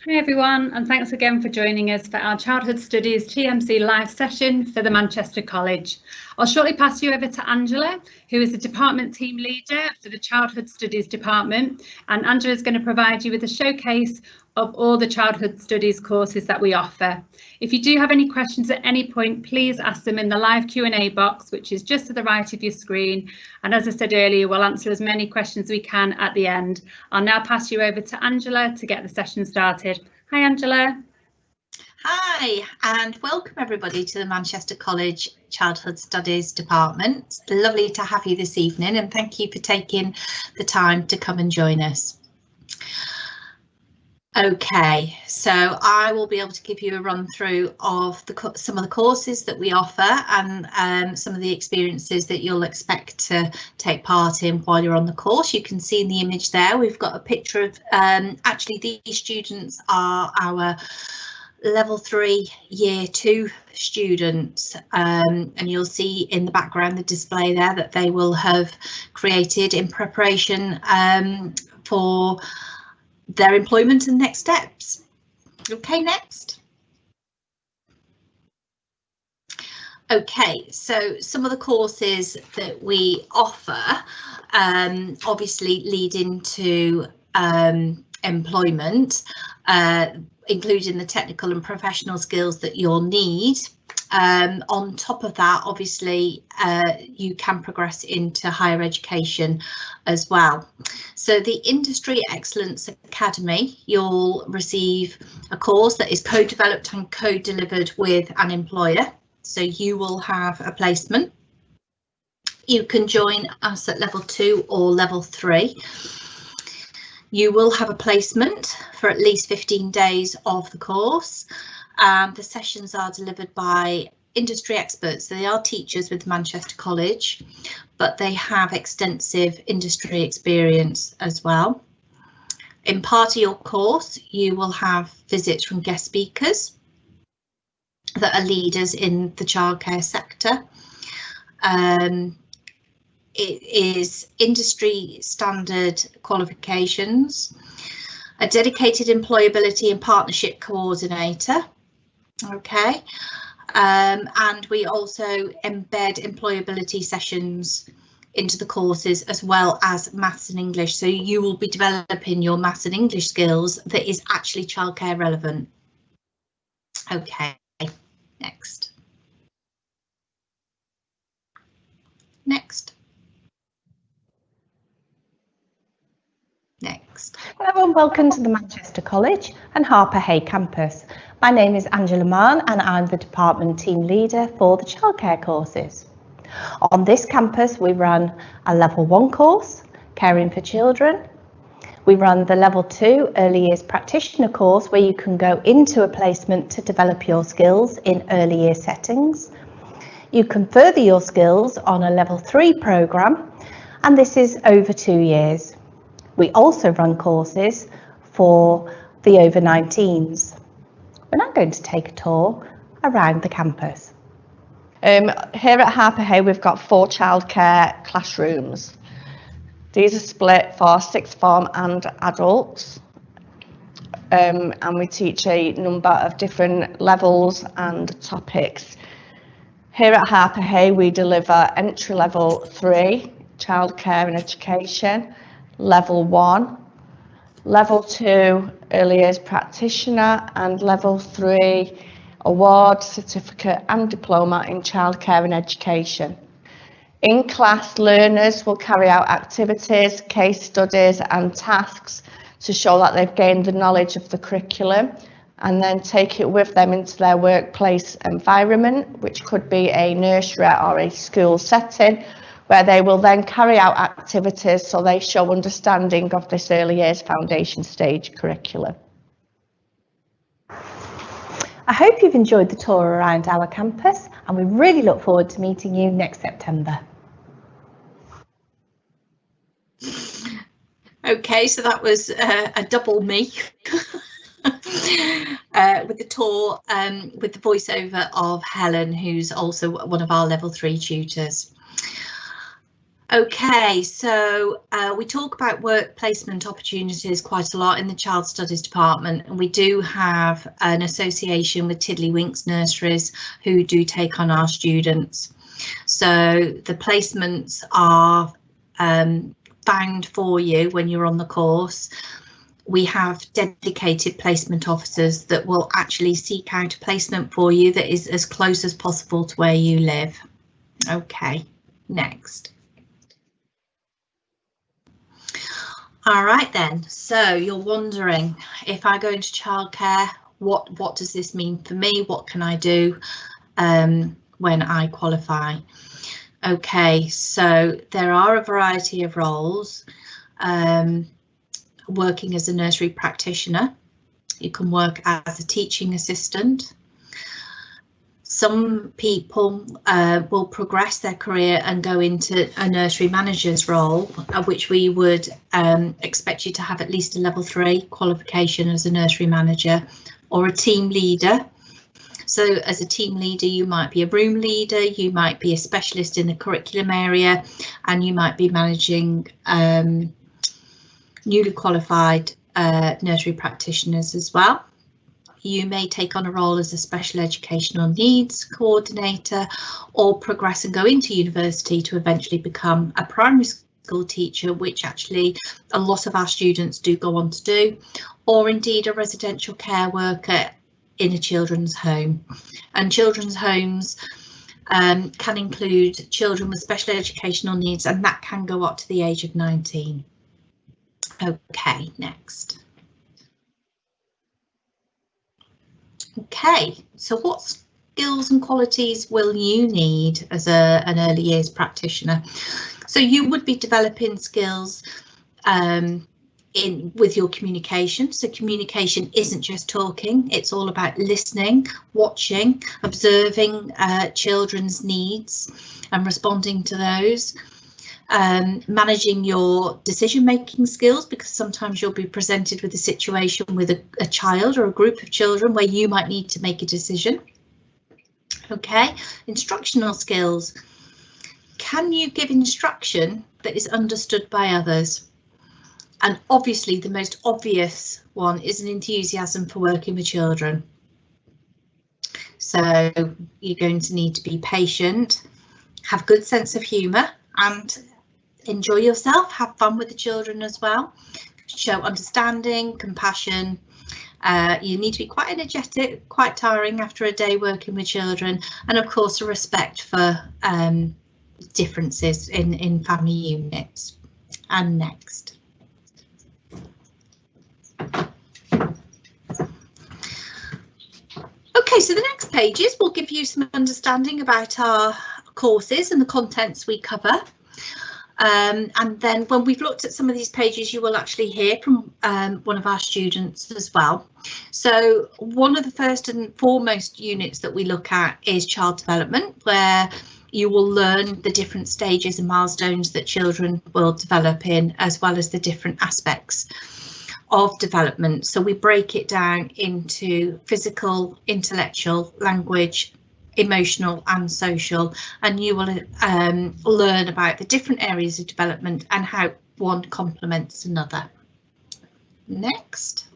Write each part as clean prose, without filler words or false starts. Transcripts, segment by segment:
Hi everyone, and thanks again for joining us for our Childhood Studies TMC live session for the Manchester College. I'll shortly pass you over to Angela, who is the Department Team Leader for the Childhood Studies Department, and Angela is going to provide you with a showcase of all the Childhood Studies courses that we offer. If you do have any questions at any point, please ask them in the live Q&A box, which is just to the right of your screen. And as I said earlier, we'll answer as many questions as we can at the end. I'll now pass you over to Angela to get the session started. Hi, Angela. Hi, and welcome everybody to the Manchester College Childhood Studies Department. It's lovely to have you this evening, and thank you for taking the time to come and join us. Okay, so I will be able to give you a run through of some of the courses that we offer and some of the experiences that you'll expect to take part in while you're on the course. You can see in the image there, we've got a picture of, actually these students are our Level 3 Year 2 students, and you'll see in the background the display there that they will have created in preparation for their employment and next steps. Okay, next. Okay, so some of the courses that we offer obviously lead into employment, including the technical and professional skills that you'll need. On top of that, obviously, you can progress into higher education as well. So the Industry Excellence Academy, you'll receive a course that is co-developed and co-delivered with an employer. So you will have a placement. You can join us at level 2 or level 3. You will have a placement for at least 15 days of the course. The sessions are delivered by industry experts. So they are teachers with Manchester College, but they have extensive industry experience as well. In part of your course, you will have visits from guest speakers that are leaders in the childcare sector. It is industry standard qualifications, a dedicated employability and partnership coordinator. Okay, and we also embed employability sessions into the courses as well as maths and English. So you will be developing your maths and English skills that is actually childcare relevant. Okay, next. Next. Next. Hello and welcome to the Manchester College and Harper Hay campus. My name is Angela Mann and I'm the Department Team Leader for the childcare courses. On this campus we run a Level 1 course, Caring for Children. We run the Level 2 Early Years Practitioner course where you can go into a placement to develop your skills in early year settings. You can further your skills on a Level 3 programme, and this is over 2 years. We also run courses for the over 19s. We're now going to take a tour around the campus. Here at Harper Hay we've got 4 childcare classrooms. These are split for 6th form and adults, and we teach a number of different levels and topics. Here at Harper Hay we deliver entry level 3 childcare and education, level 1, level 2 early years practitioner, and level 3 award, certificate and diploma in childcare and education. In class, learners will carry out activities, case studies and tasks to show that they've gained the knowledge of the curriculum, and then take it with them into their workplace environment, which could be a nursery or a school setting, where they will then carry out activities so they show understanding of this early years foundation stage curriculum. I hope you've enjoyed the tour around our campus, and we really look forward to meeting you next September. Okay, so that was a double me with the tour with the voiceover of Helen, who's also one of our level 3 tutors. Okay, so we talk about work placement opportunities quite a lot in the Child Studies department, and we do have an association with Tiddlywinks nurseries who do take on our students. So the placements are found for you when you're on the course. We have dedicated placement officers that will actually seek out a placement for you that is as close as possible to where you live. Okay, next. All right then, so you're wondering, if I go into childcare, what does this mean for me? What can I do when I qualify? Okay, so there are a variety of roles. Working as a nursery practitioner, you can work as a teaching assistant. Some people will progress their career and go into a nursery manager's role, which we would expect you to have at least a level 3 qualification as a nursery manager, or a team leader. So as a team leader, you might be a room leader, you might be a specialist in the curriculum area, and you might be managing newly qualified nursery practitioners as well. You may take on a role as a special educational needs coordinator, or progress and go into university to eventually become a primary school teacher, which actually a lot of our students do go on to do, or indeed a residential care worker in a children's home. And children's homes can include children with special educational needs, and that can go up to the age of 19. Okay, next. Okay, so what skills and qualities will you need as an early years practitioner? So you would be developing skills with your communication. So communication isn't just talking, it's all about listening, watching, observing children's needs and responding to those. Managing your decision-making skills, because sometimes you'll be presented with a situation with a child or a group of children where you might need to make a decision. Okay, instructional skills. Can you give instruction that is understood by others? And obviously the most obvious one is an enthusiasm for working with children. So you're going to need to be patient, have good sense of humour, and enjoy yourself, have fun with the children as well. Show understanding, compassion. You need to be quite energetic, quite tiring after a day working with children, and of course a respect for differences in family units. And next. Okay, so the next pages will give you some understanding about our courses and the contents we cover. And then when we've looked at some of these pages, you will actually hear from one of our students as well. So one of the first and foremost units that we look at is child development, where you will learn the different stages and milestones that children will develop in, as well as the different aspects of development. So we break it down into physical, intellectual, language, emotional and social, and you will learn about the different areas of development and how one complements another. Next.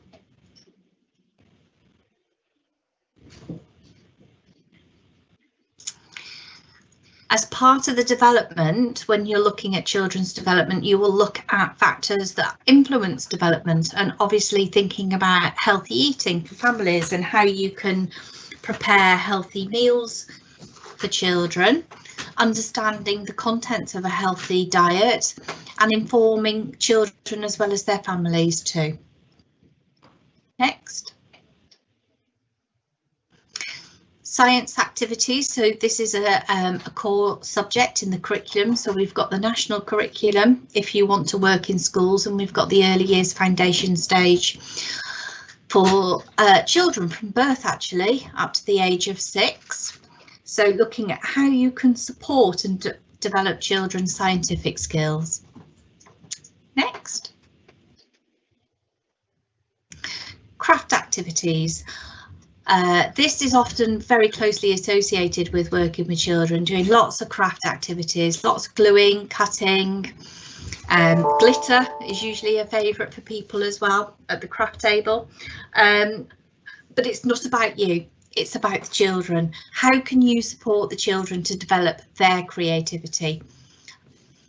As part of the development, when you're looking at children's development, you will look at factors that influence development, and obviously thinking about healthy eating for families and how you can prepare healthy meals for children, understanding the contents of a healthy diet, and informing children as well as their families too. Next. Science activities. So this is a core subject in the curriculum. So we've got the national curriculum if you want to work in schools, and we've got the early years foundation stage for children from birth actually up to the age of 6. So looking at how you can support and develop children's scientific skills. Next. Craft activities. This is often very closely associated with working with children, doing lots of craft activities, lots of gluing, cutting. Glitter is usually a favourite for people as well at the craft table. But it's not about you, it's about the children. How can you support the children to develop their creativity?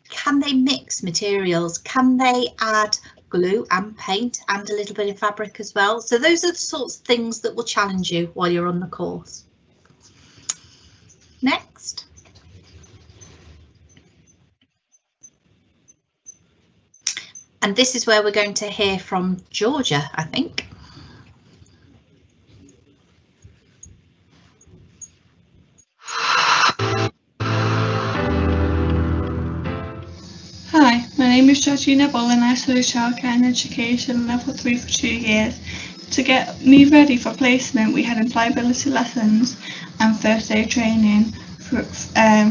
Can they mix materials? Can they add glue and paint and a little bit of fabric as well? So those are the sorts of things that will challenge you while you're on the course. Next. And this is where we're going to hear from Georgia, I think. Hi, my name is Georgina Bollin. I study childcare and education level 3 for 2 years. To get me ready for placement, we had employability lessons and first aid training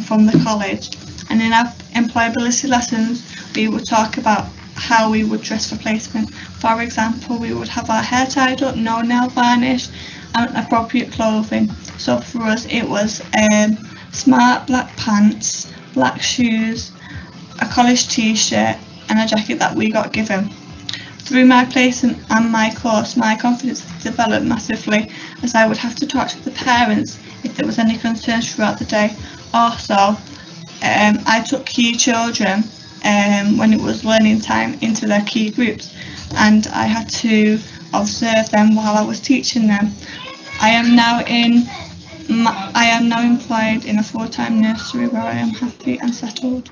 from the college. And in our employability lessons, we would talk about how we would dress for placement. For example, we would have our hair tied up, no nail varnish, and appropriate clothing. So for us, it was smart black pants, black shoes, a college t-shirt and a jacket that we got given. Through my placement and my course, my confidence developed massively, as I would have to talk to the parents if there was any concerns throughout the day. Also, I took key children when it was learning time into their key groups, and I had to observe them while I was teaching them. I am now employed in a full-time nursery where I am happy and settled.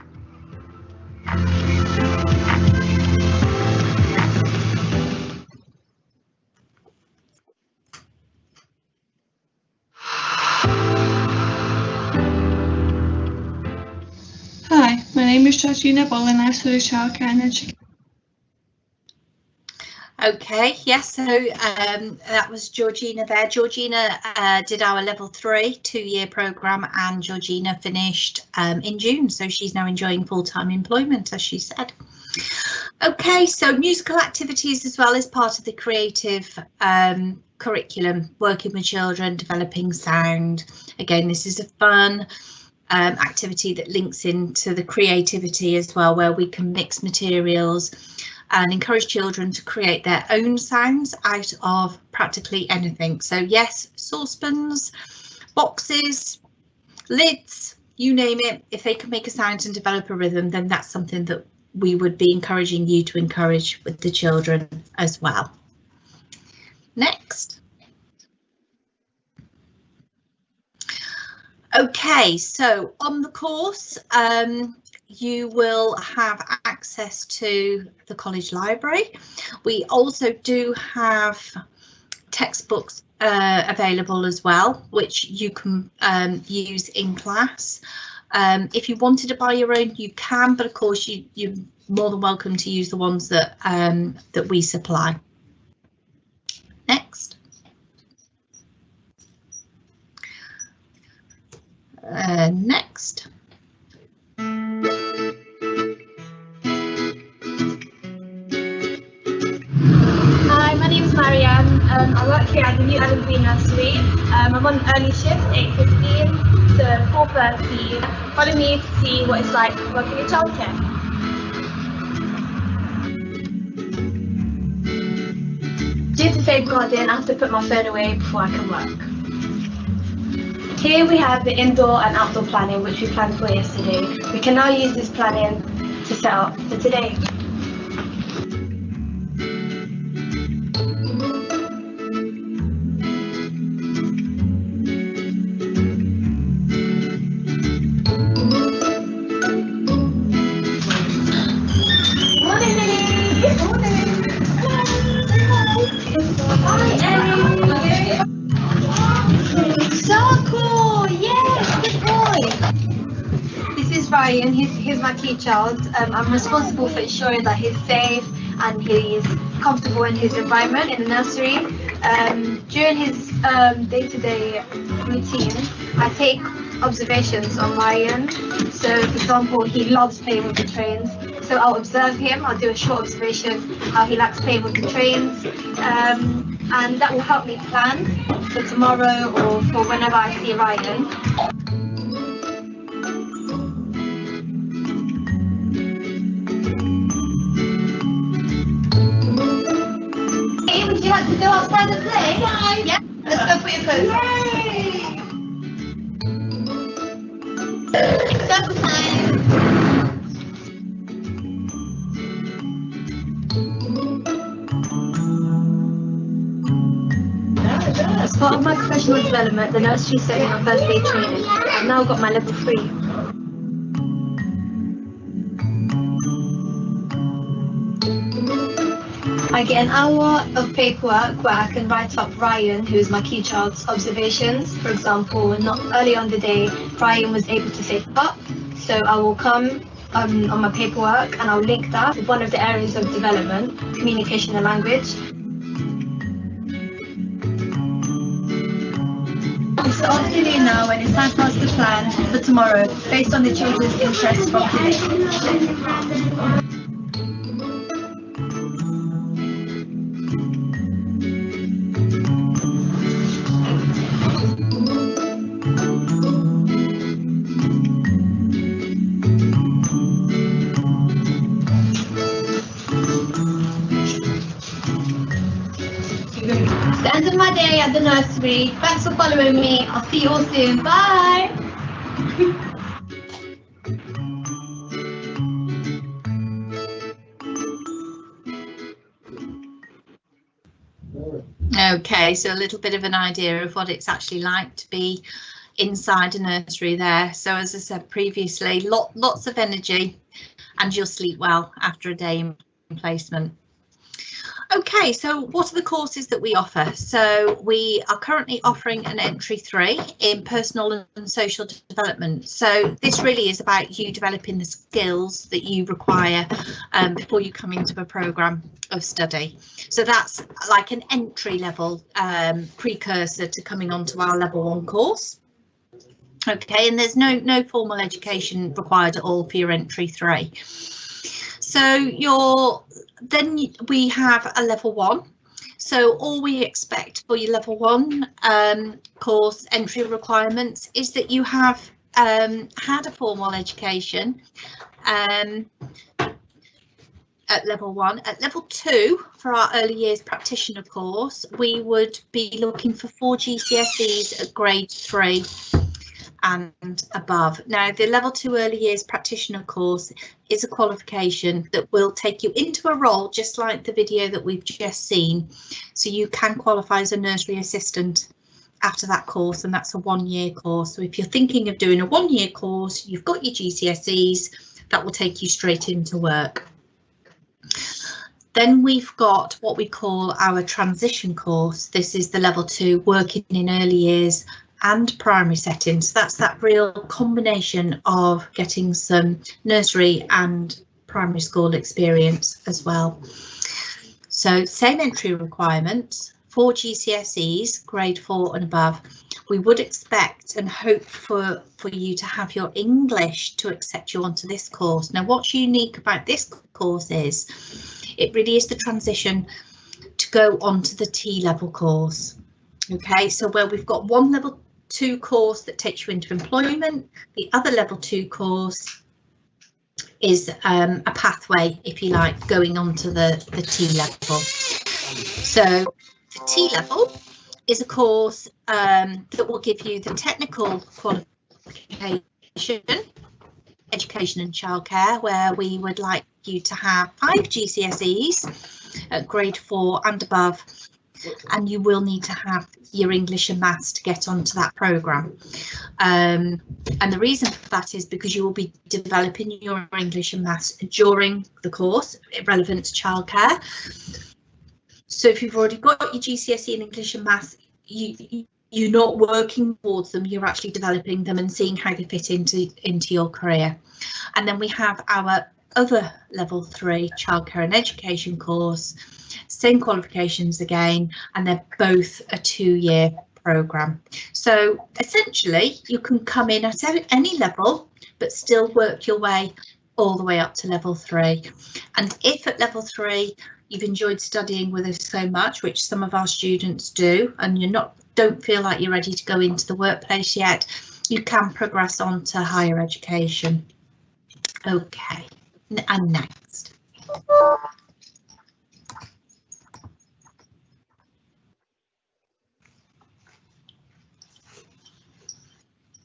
Hi, my name is Georgina Bollin. I study childcare and education. Okay, yes, so that was Georgina there. Georgina did our level 3 2-year programme, and Georgina finished in June, so she's now enjoying full-time employment, as she said. Okay, so musical activities as well as part of the creative curriculum, working with children, developing sound. Again, this is a fun activity that links into the creativity as well, where we can mix materials and encourage children to create their own sounds out of practically anything. So yes, saucepans, boxes, lids, you name it. If they can make a sound and develop a rhythm, then that's something that we would be encouraging you to encourage with the children as well. Next. Okay, so on the course, you will have access to the college library. We also do have textbooks available as well, which you can use in class. If you wanted to buy your own, you can, but of course you're more than welcome to use the ones that that we supply. Next. Next. Hi, my name is Marianne. I work here at the New Adam Green Nursery. I'm on early shift, 8:15 to 4:30. Follow me to see what it's like working in childcare. Due to safeguarding, I have to put my phone away before I can work. Here we have the indoor and outdoor planning, which we planned for yesterday. We can now use this planning to set up for today. Ryan, he's my key child. I'm responsible for ensuring that he's safe and he's comfortable in his environment in the nursery. During his day-to-day routine, I take observations on Ryan. So, for example, he loves playing with the trains. So I'll observe him. I'll do a short observation how he likes playing with the trains, and that will help me plan for tomorrow or for whenever I see Ryan. Hey, would you like to go outside and play? Yeah, let's go put your clothes on. Circle time. As part of my professional development, the nursery set me on first aid training. I've now got my level 3. I get an hour of paperwork where I can write up Ryan, who is my key child's observations. For example, not early on the day, Ryan was able to say up, so I will come on my paperwork and I'll link that with one of the areas of development, communication and language. It's the afternoon now and it's time for us to plan for tomorrow based on the children's interests from today. It's the end of my day at the nursery. Thanks for following me. I'll see you all soon. Bye. Okay, so a little bit of an idea of what it's actually like to be inside a nursery there. So as I said previously, lots of energy, and you'll sleep well after a day in placement. Okay, so what are the courses that we offer? So we are currently offering an entry 3 in personal and social development. So this really is about you developing the skills that you require before you come into a programme of study. So that's like an entry level precursor to coming onto our level 1 course. Okay, and there's no formal education required at all for your entry 3. So then we have a level 1. So all we expect for your level 1 course entry requirements is that you have had a formal education at level 1. At level 2, for our early years practitioner course, we would be looking for 4 GCSEs at grade 3 and above. Now, the level 2 early years practitioner course is a qualification that will take you into a role just like the video that we've just seen. So you can qualify as a nursery assistant after that course, and that's a 1-year course. So if you're thinking of doing a 1-year course, you've got your GCSEs, that will take you straight into work. Then we've got what we call our transition course. This is the level 2 working in early years and primary settings. That's that real combination of getting some nursery and primary school experience as well. So same entry requirements, 4 GCSEs, grade 4 and above. We would expect and hope for you to have your English to accept you onto this course. Now, what's unique about this course is it really is the transition to go onto the T-level course. Okay, so where we've got one level 2 course that takes you into employment, the other level 2 course is a pathway, if you like, going on to the T level. So the T level is a course that will give you the technical qualification, education and childcare, where we would like you to have 5 GCSEs at grade 4 and above, and you will need to have your English and maths to get onto that programme. And the reason for that is because you will be developing your English and maths during the course, relevant to childcare. So if you've already got your GCSE in English and maths, you're not working towards them, you're actually developing them and seeing how they fit into your career. And then we have our other level 3 childcare and education course, same qualifications again, and they're both a 2-year programme. So essentially you can come in at any level but still work your way all the way up to level 3. And if at level 3 you've enjoyed studying with us so much, which some of our students do, and don't feel like you're ready to go into the workplace yet, you can progress on to higher education. Okay, and next.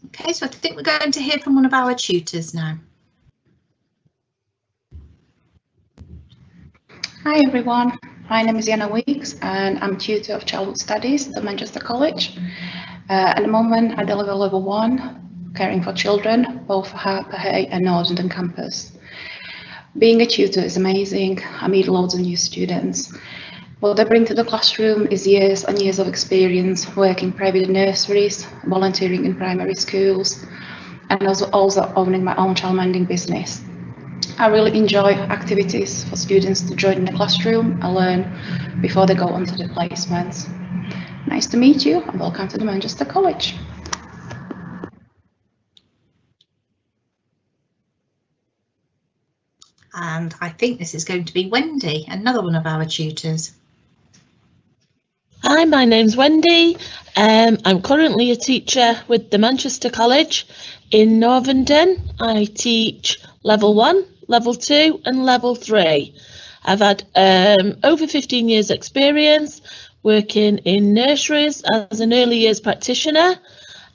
Okay, so I think we're going to hear from one of our tutors now. Hi everyone, my name is Yana Weeks and I'm tutor of childhood studies at Manchester College. At the moment I deliver level 1, caring for children, both Harper Hay and Northern campus. Being a tutor is amazing. I meet loads of new students. What I bring to the classroom is years and years of experience working private nurseries, volunteering in primary schools, and also owning my own childminding business. I really enjoy activities for students to join in the classroom and learn before they go on to the placements. Nice to meet you and welcome to the Manchester College. And I think this is going to be Wendy, another one of our tutors. Hi, my name's Wendy. I'm currently a teacher with the Manchester College in Northern. I teach level 1, level 2 and level 3. I've had over 15 years experience working in nurseries as an early years practitioner.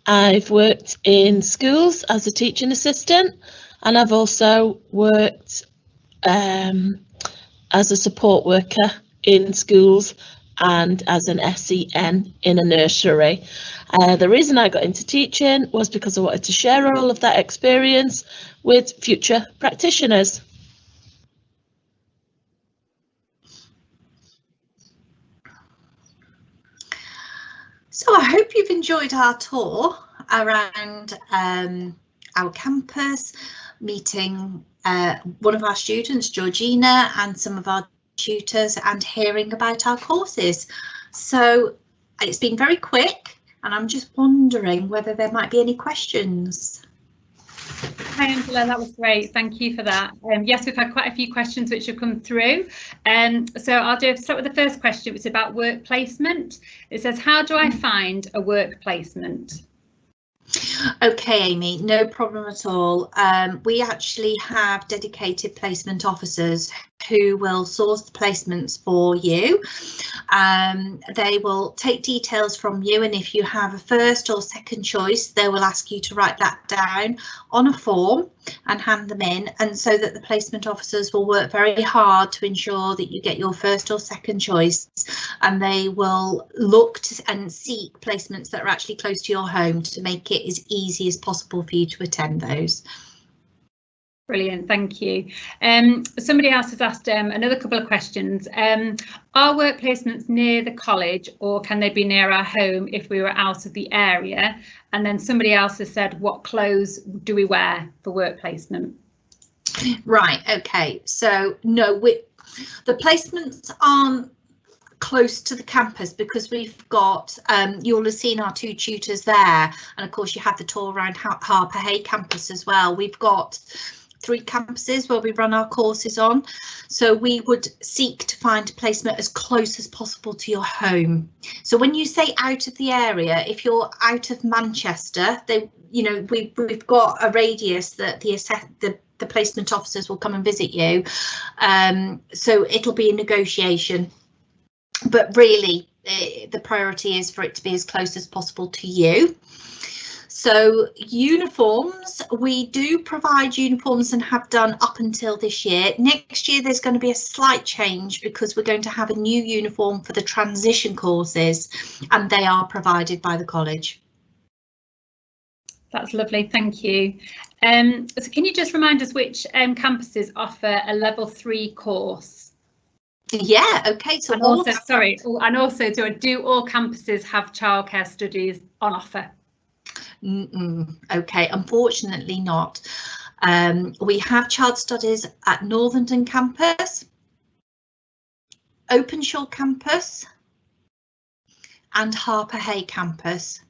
I've worked in schools as a teaching assistant, and I've also worked as a support worker in schools and as an SEN in a nursery. The reason I got into teaching was because I wanted to share all of that experience with future practitioners. So I hope you've enjoyed our tour around our campus, meeting one of our students, Georgina, and some of our tutors, and hearing about our courses. So it's been very quick, and I'm just wondering whether there might be any questions. Hi Angela, that was great. Thank you for that. Yes, we've had quite a few questions which have come through. So I'll start with the first question, which is about work placement. It says, how do I find a work placement? Okay, Amy, no problem at all. We actually have dedicated placement officers who will source the placements for you. They will take details from you, and if you have a first or second choice, they will ask you to write that down on a form and hand them in, and so that the placement officers will work very hard to ensure that you get your first or second choice, and they will look to and seek placements that are actually close to your home to make it as easy as possible for you to attend those. Brilliant, thank you. Somebody else has asked another couple of questions. Are work placements near the college, or can they be near our home if we were out of the area? And then somebody else has said, what clothes do we wear for work placement? Right, okay, so no, the placements aren't close to the campus because we've got, you'll have seen our 2 tutors there, and of course you have the tour around Harper Hay campus as well. We've got 3 campuses where we run our courses on, so we would seek to find a placement as close as possible to your home. So when you say out of the area, if you're out of Manchester, we've got a radius that the placement officers will come and visit you, so it'll be a negotiation, but really the priority is for it to be as close as possible to you. So uniforms, we do provide uniforms and have done up until this year. Next year there's going to be a slight change because we're going to have a new uniform for the transition courses, and they are provided by the college. That's lovely, thank you. So can you just remind us which campuses offer a level 3 course? Yeah, okay. So and also, do all campuses have childcare studies on offer? Okay, unfortunately not. We have child studies at Northern campus, Openshaw campus and Harper Hay campus,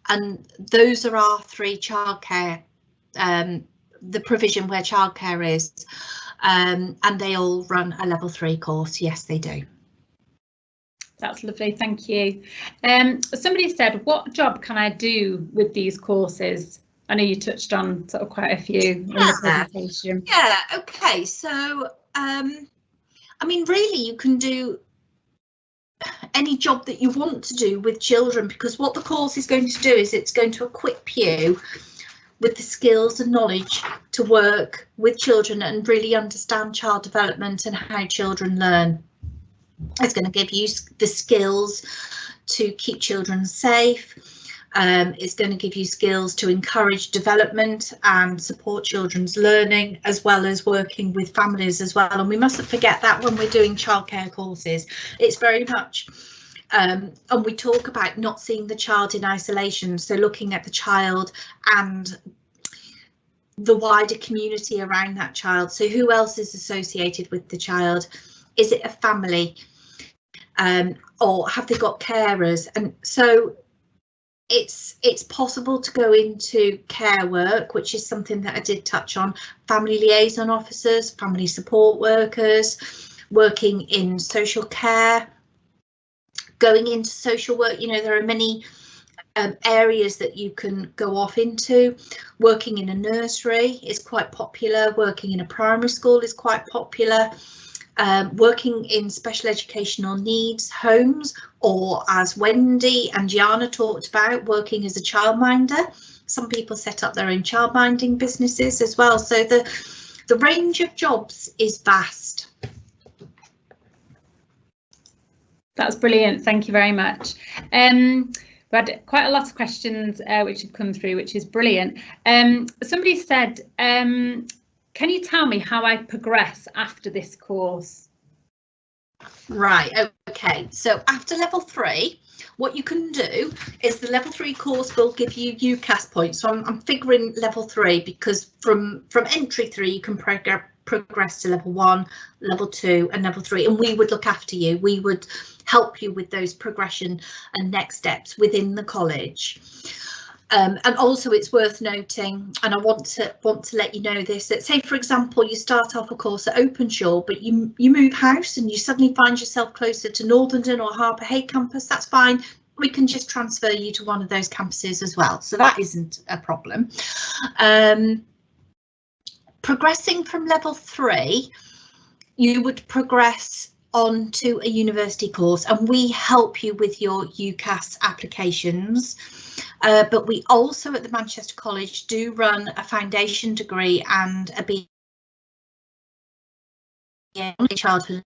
and those are our 3 childcare, the provision where childcare is. and they all run a level 3 course. Yes, they do. That's lovely, thank you. Somebody said, what job can I do with these courses? I know you touched on sort of quite a few in the presentation. Yeah, okay, so I mean, really you can do any job that you want to do with children, because what the course is going to do is it's going to equip you with the skills and knowledge to work with children and really understand child development and how children learn. It's going to give you the skills to keep children safe. It's going to give you skills to encourage development and support children's learning, as well as working with families as well. And we mustn't forget that when we're doing childcare courses, it's very much, and we talk about not seeing the child in isolation. So looking at the child and the wider community around that child. So who else is associated with the child? Is it a family? Or have they got carers? And so it's possible to go into care work, which is something that I did touch on. Family liaison officers, family support workers, working in social care, going into social work. You know, there are many areas that you can go off into. Working in a nursery is quite popular. Working in a primary school is quite popular. Working in special educational needs homes, or as Wendy and Gianna talked about, working as a childminder. Some people set up their own childminding businesses as well. So the range of jobs is vast. That's brilliant, thank you very much. We had quite a lot of questions which have come through, which is brilliant. Somebody said, can you tell me how I progress after this course? Right, okay, so after level 3, what you can do is the level 3 course will give you UCAS points. So I'm figuring level 3 because from entry 3 you can progress to level 1, level 2 and level 3, and we would look after you. We would help you with those progression and next steps within the college. And also it's worth noting, and I want to let you know this, that say for example you start off a course at Openshaw, but you move house and you suddenly find yourself closer to Northern or Harper Hay campus. That's fine, we can just transfer you to one of those campuses as well, so that isn't a problem. Progressing from level 3, you would progress on to a university course, and we help you with your UCAS applications. But we also at the Manchester College do run a foundation degree and a BA in childhood,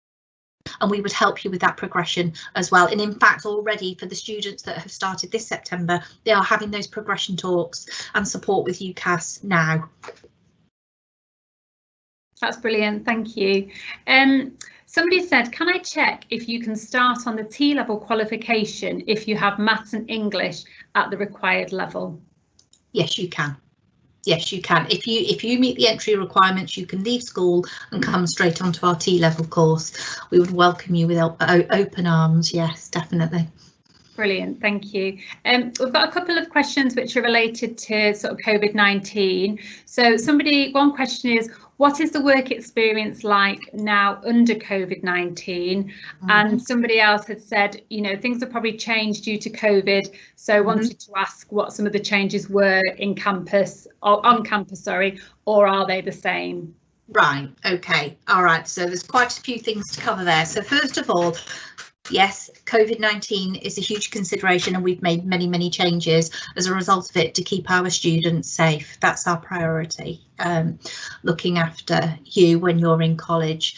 and we would help you with that progression as well. And in fact, already for the students that have started this September, they are having those progression talks and support with UCAS now. That's brilliant, thank you. Somebody said, can I check if you can start on the T-level qualification if you have maths and English at the required level? Yes, you can. Yes, you can. If you meet the entry requirements, you can leave school and come straight onto our T-level course. We would welcome you with open arms. Yes, definitely. Brilliant, thank you. We've got a couple of questions which are related to sort of COVID-19. So one question is, what is the work experience like now under COVID-19? And somebody else had said, you know, things have probably changed due to COVID. So wanted to ask what some of the changes were in campus, or on campus, sorry, or are they the same? Right, okay, all right, so there's quite a few things to cover there. So first of all, yes, COVID-19 is a huge consideration, and we've made many changes as a result of it to keep our students safe. That's our priority, looking after you when you're in college.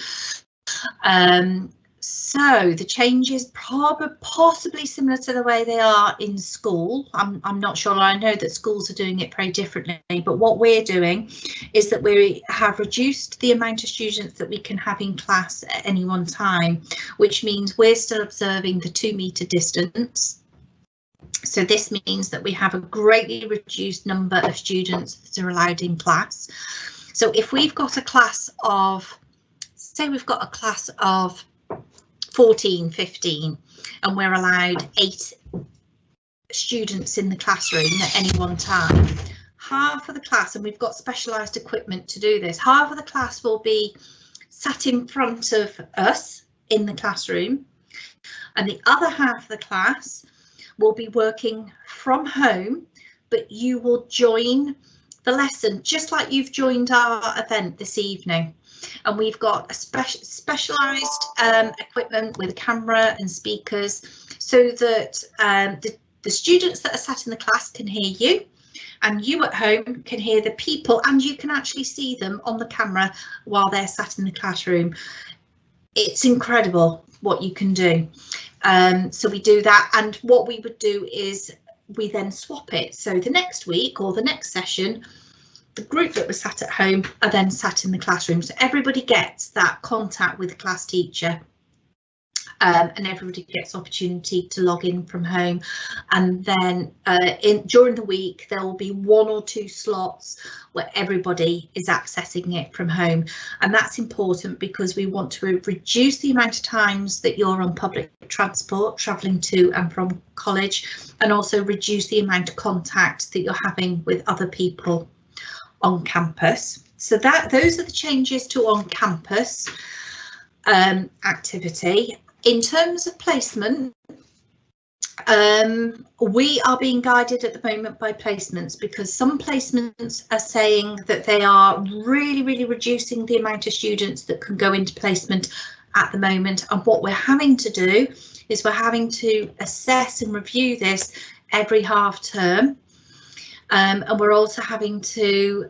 So the changes possibly similar to the way they are in school. I'm not sure. I know that schools are doing it very differently, but what we're doing is that we have reduced the amount of students that we can have in class at any one time, which means we're still observing the 2-metre distance. So this means that we have a greatly reduced number of students that are allowed in class. So if we've got a class of, say we've got a class of 14, 15, and we're allowed 8 students in the classroom at any one time, half of the class, and we've got specialised equipment to do this, half of the class will be sat in front of us in the classroom, and the other half of the class will be working from home, but you will join the lesson just like you've joined our event this evening. And we've got a specialised equipment with a camera and speakers, so that the students that are sat in the class can hear you, and you at home can hear the people, and you can actually see them on the camera while they're sat in the classroom. It's incredible what you can do. So we do that, and what we would do is we then swap it. So the next week or the next session, the group that was sat at home are then sat in the classroom. So everybody gets that contact with the class teacher, and everybody gets opportunity to log in from home. And then during the week there will be 1 or 2 slots where everybody is accessing it from home, and that's important because we want to reduce the amount of times that you're on public transport travelling to and from college, and also reduce the amount of contact that you're having with other people on campus. So those are the changes to on campus activity. In terms of placement, we are being guided at the moment by placements, because some placements are saying that they are really reducing the amount of students that can go into placement at the moment. And what we're having to do is we're having to assess and review this every half term. And we're also having to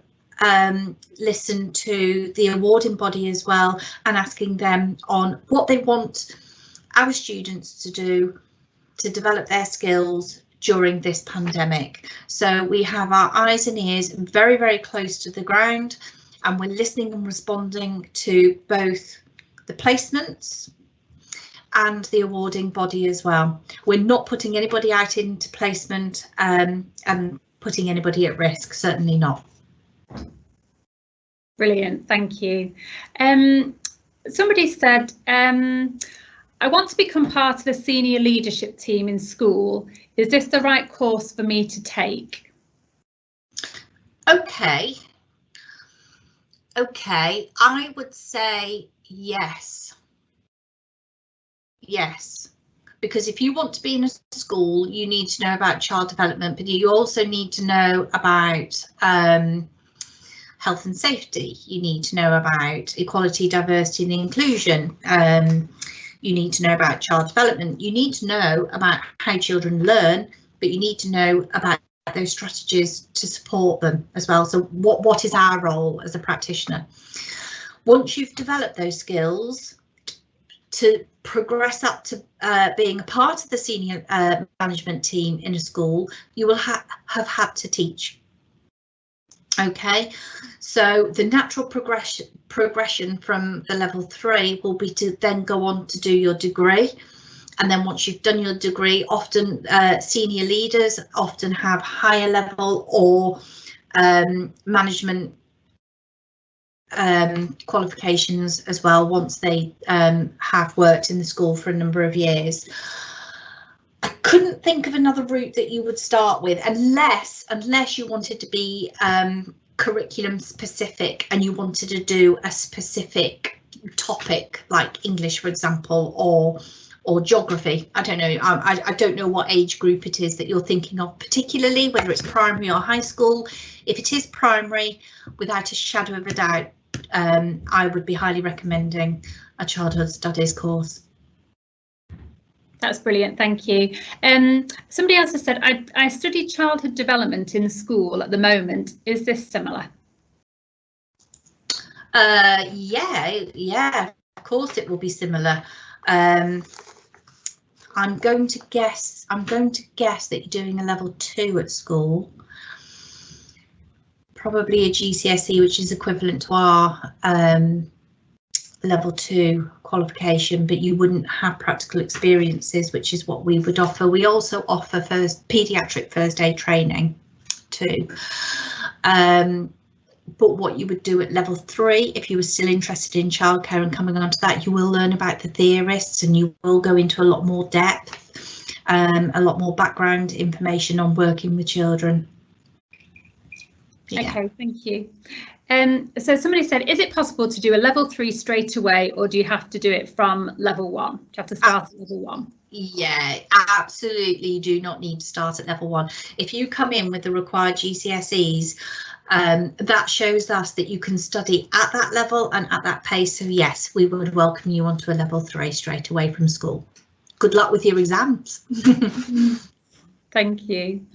listen to the awarding body as well, and asking them on what they want our students to do to develop their skills during this pandemic. So we have our eyes and ears very close to the ground, and we're listening and responding to both the placements and the awarding body as well. We're not putting anybody out into placement and putting anybody at risk, certainly not. Brilliant, thank you. Somebody said, I want to become part of the senior leadership team in school. Is this the right course for me to take? Okay, I would say yes. Yes, because if you want to be in a school, you need to know about child development, but you also need to know about health and safety. You need to know about equality, diversity and inclusion. You need to know about child development. You need to know about how children learn, but you need to know about those strategies to support them as well. So what is our role as a practitioner? Once you've developed those skills, to progress up to being a part of the senior management team in a school, you will have had to teach. Okay, so the natural progression from the level 3 will be to then go on to do your degree. And then once you've done your degree, often senior leaders often have higher level or management qualifications as well, once they have worked in the school for a number of years. I couldn't think of another route that you would start with, unless you wanted to be curriculum specific and you wanted to do a specific topic like English, for example, or geography. I don't know. I don't know what age group it is that you're thinking of particularly, whether it's primary or high school. If it is primary, without a shadow of a doubt, I would be highly recommending a childhood studies course. That's brilliant, thank you. Somebody else has said, I study childhood development in school at the moment. Is this similar? Yeah, of course it will be similar. I'm going to guess that you're doing a level 2 at school. Probably a GCSE, which is equivalent to our level 2 qualification, but you wouldn't have practical experiences, which is what we would offer. We also offer paediatric first aid training too. But what you would do at level 3, if you were still interested in childcare and coming on to that, you will learn about the theorists and you will go into a lot more depth, a lot more background information on working with children. Yeah. Okay, thank you. So somebody said, is it possible to do a level 3 straight away, or do you have to do it from level 1? Do you have to start at level 1? Yeah, absolutely. You do not need to start at level 1. If you come in with the required GCSEs, that shows us that you can study at that level and at that pace. So yes, we would welcome you onto a level 3 straight away from school. Good luck with your exams. Thank you.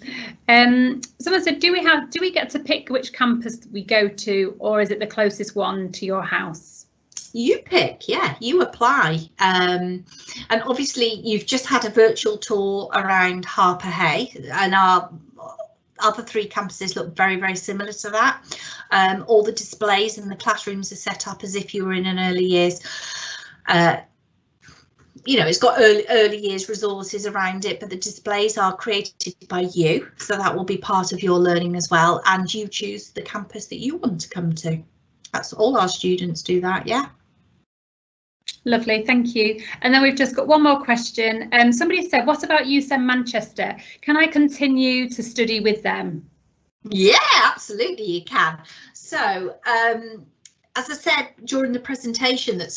Someone said, do we get to pick which campus we go to, or is it the closest one to your house? You pick, yeah, you apply. And obviously you've just had a virtual tour around Harper Hay, and our other 3 campuses look very, very similar to that. All the displays in the classrooms are set up as if you were in an early years. You know, it's got early years resources around it, but the displays are created by you, so that will be part of your learning as well, and you choose the campus that you want to come to. That's all our students do that, yeah. Lovely, thank you. And then we've just got one more question. Somebody said, what about USEM Manchester? Can I continue to study with them? Yeah, absolutely you can. So as I said during the presentation, that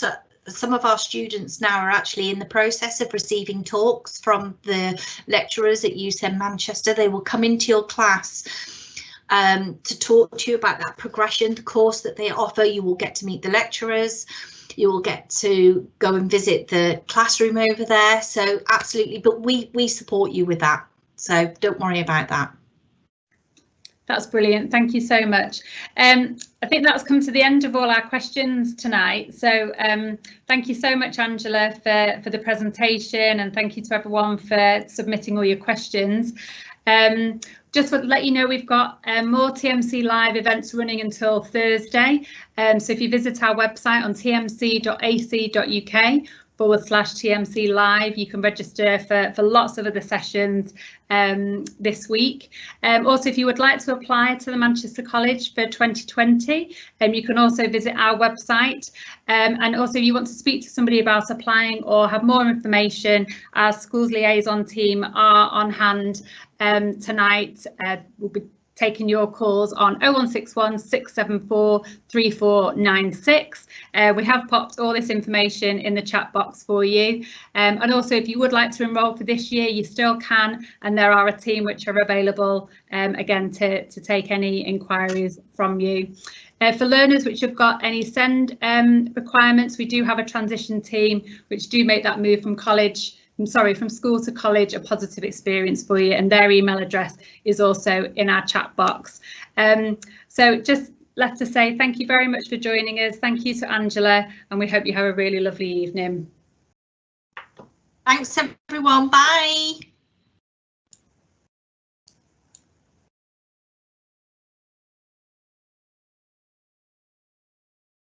some of our students now are actually in the process of receiving talks from the lecturers at USEM Manchester. They will come into your class to talk to you about that progression, the course that they offer. You will get to meet the lecturers. You will get to go and visit the classroom over there. So absolutely, but we support you with that. So don't worry about that. That's brilliant. Thank you so much. I think that's come to the end of all our questions tonight. So thank you so much, Angela, for the presentation, and thank you to everyone for submitting all your questions. Just to let you know, we've got more TMC Live events running until Thursday. So if you visit our website on tmc.ac.uk/TMC Live, you can register for lots of other sessions this week. Also, if you would like to apply to the Manchester College for 2020, you can also visit our website. And also, if you want to speak to somebody about applying or have more information, our schools liaison team are on hand tonight. We'll be taking your calls on 0161 674 3496. We have popped all this information in the chat box for you. And also, if you would like to enrol for this year, you still can, and there are a team which are available again to take any inquiries from you. For learners which have got any SEND requirements, we do have a transition team which do make that move from from school to college a positive experience for you, and their email address is also in our chat box. So just left to say thank you very much for joining us. Thank you to Angela, and we hope you have a really lovely evening. Thanks everyone, bye.